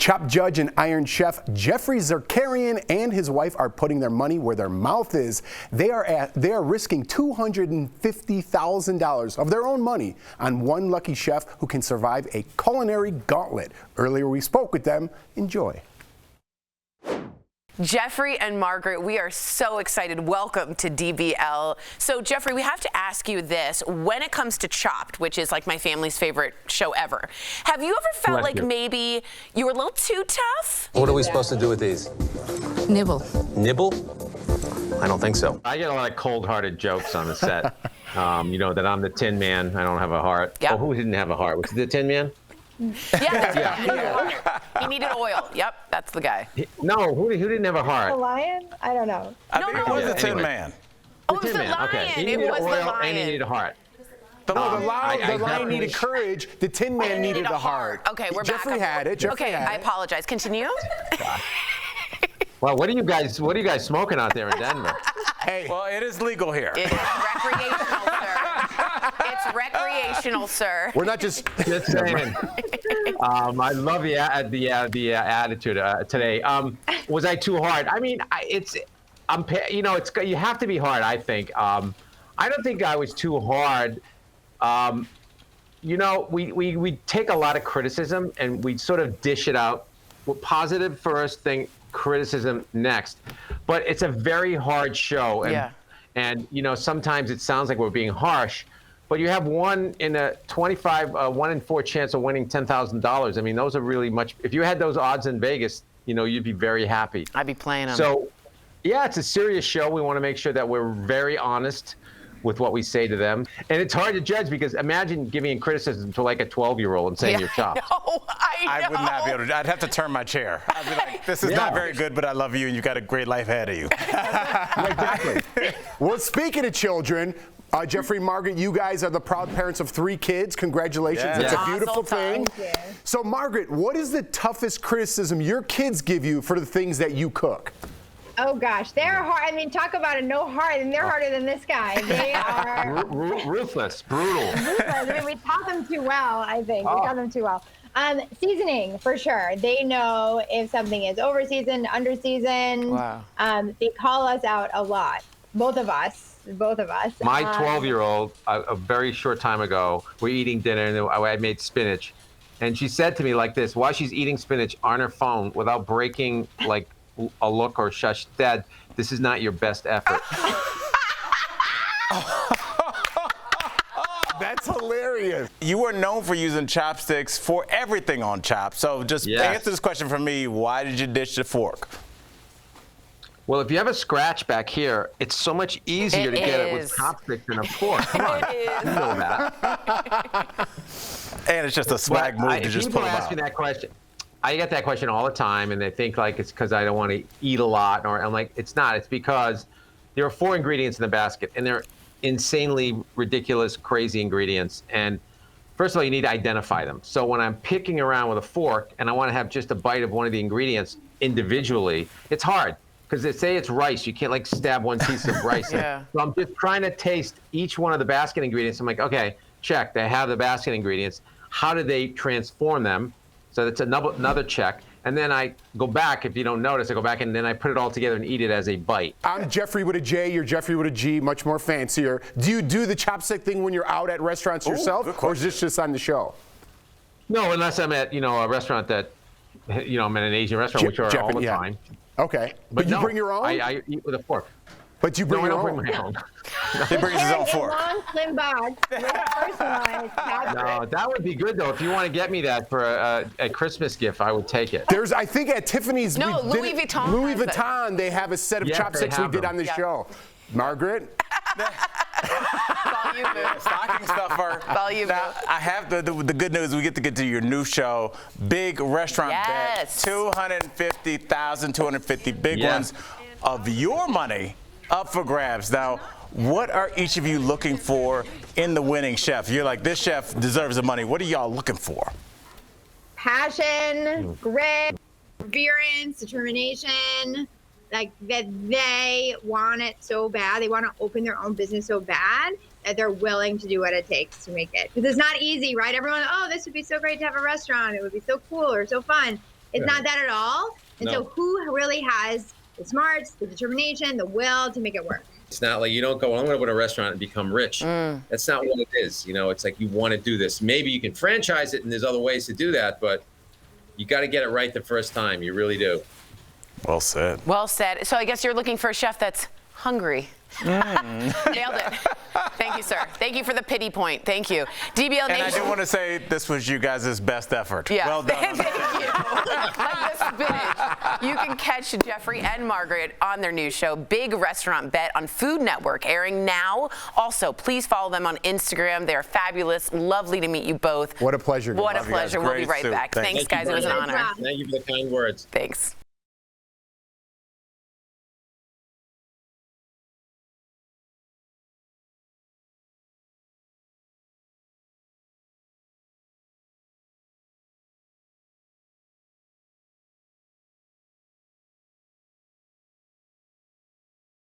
Chop judge and Iron Chef Geoffrey Zakarian and his wife are putting their money where their mouth is. They are risking $250,000 of their own money on one lucky chef who can survive a culinary gauntlet. Earlier we spoke with them. Enjoy. Geoffrey and Margaret, we are so excited. Welcome to DBL. So, Geoffrey, we have to ask you this. When it comes to Chopped, which is like my family's favorite show ever, have you ever felt like maybe you were a little too tough? What are we supposed to do with these? Nibble. Nibble? I don't think so. I get a lot of cold-hearted jokes on the set. You know, that I'm the Tin Man. I don't have a heart. Yep. Oh, who didn't have a heart? Was it the Tin Man? Yeah. He needed oil. Yep, that's the guy. No, who didn't have a heart? The lion? I don't know. I think it was the Tin Anyway. Man. Oh, it was the Tin Man. lion. Okay. He It needed was the oil lion. and he needed a heart. The lion definitely- needed courage. The Tin Man needed a heart. Okay, we're Geoffrey back. had it. Geoffrey Okay, had I it. apologize. Continue. Well, what are you guys smoking out there in Denver? Hey, Well, it is legal here. It is recreational, sir. It's recreational, sir. we're not just. Just saying. I love the attitude today. Was I too hard? I mean, you have to be hard. I think. I don't think I was too hard. You know, we take a lot of criticism and we sort of dish it out. We're positive first, thing criticism next. But it's a very hard show, and you know, sometimes it sounds like we're being harsh. But you have 1 in 4 chance of winning $10,000. I mean, those are really much. If you had those odds in Vegas, you know, you'd be very happy. I'd be playing them. So, yeah, it's a serious show. We want to make sure that we're very honest with what we say to them. And it's hard to judge because imagine giving criticism to like a 12-year-old and saying you're chopped. I would not be able to. I'd have to turn my chair. I'd be like, this is not very good, but I love you and you've got a great life ahead of you. Exactly. Well, speaking of children, Geoffrey and Margaret, you guys are the proud parents of 3 kids. Congratulations. Yeah. It's a beautiful thing. Thank you. So, Margaret, what is the toughest criticism your kids give you for the things that you cook? Oh gosh, they're hard. I mean, talk about a no heart, and they're harder than this guy. They are Ruthless, brutal. ruthless. I mean, we taught them too well, I think. We taught them too well. Seasoning, for sure. They know if something is over-seasoned, under-seasoned. Wow. They call us out a lot. Both of us. My 12-year-old, a very short time ago, we're eating dinner and I made spinach. And she said to me like this, while she's eating spinach on her phone without breaking like a look or shush, Dad, this is not your best effort. That's hilarious. You are known for using chopsticks for everything on Chopped. So just answer this question for me. Why did you ditch the fork? Well, if you have a scratch back here, it's so much easier to get it with chopsticks than a fork. Come on, you know that. And it's just a swag move to just pull them ask out. me that question. I get that question all the time, and they think like it's because I don't want to eat a lot, or I'm like, it's not. It's because there are 4 ingredients in the basket, and they're insanely ridiculous, crazy ingredients. And first of all, you need to identify them. So when I'm picking around with a fork and I want to have just a bite of one of the ingredients individually, it's hard. Because they say it's rice, you can't like stab one piece of rice. Yeah. So I'm just trying to taste each one of the basket ingredients. I'm like, okay, check. They have the basket ingredients. How do they transform them? So that's another check. And then I go back. If you don't notice, I go back and then I put it all together and eat it as a bite. I'm Geoffrey with a J. You're Geoffrey with a G. Much more fancier. Do you do the chopstick thing when you're out at restaurants yourself, or is this just on the show? No, unless I'm at a restaurant that I'm at an Asian restaurant, which are all the time. Okay, but you bring your own? I eat with a fork. But you bring your own? I don't bring my own. He brings his own A fork. long, slim box with personalized No, that would be good though. If you want to get me that for a Christmas gift, I would take it. There's, I think at Tiffany's, No, Louis Vuitton Louis has it. Vuitton, they have a set of Yes, chopsticks they we have did them. on the show. Margaret? All you, boo. Stocking stuffer. All you, Now, boo. I have the good news. We get to your new show, Big Restaurant Yes. Bet. 250,000, 250 big ones of your money up for grabs. Now, what are each of you looking for in the winning chef? You're like, this chef deserves the money. What are y'all looking for? passion, grit, perseverance, determination. Like that they want it so bad. They want to open their own business so bad that they're willing to do what it takes to make it. Because it's not easy, right? Everyone, oh, this would be so great to have a restaurant. It would be so cool or so fun. It's not that at all. And so who really has the smarts, the determination, the will to make it work? It's not like you don't go, I'm going to open a restaurant and become rich. That's not what it is. You know, it's like you want to do this. Maybe you can franchise it and there's other ways to do that, but you got to get it right the first time. You really do. Well said. Well said. So I guess you're looking for a chef that's hungry. Nailed it. Thank you, sir. Thank you for the pity point. Thank you. DBL Nation. And I do want to say this was you guys' best effort. Yeah. Well done. Thank you. Like the spinach. You can catch Geoffrey and Margaret on their new show, Big Restaurant Bet, on Food Network, airing now. Also, please follow them on Instagram. They're fabulous. Lovely to meet you both. What a pleasure. What a Love you guys. pleasure. We'll be Great right soup. back. Thank Thanks, guys. It was an honor. Thank you for the kind words. Thanks.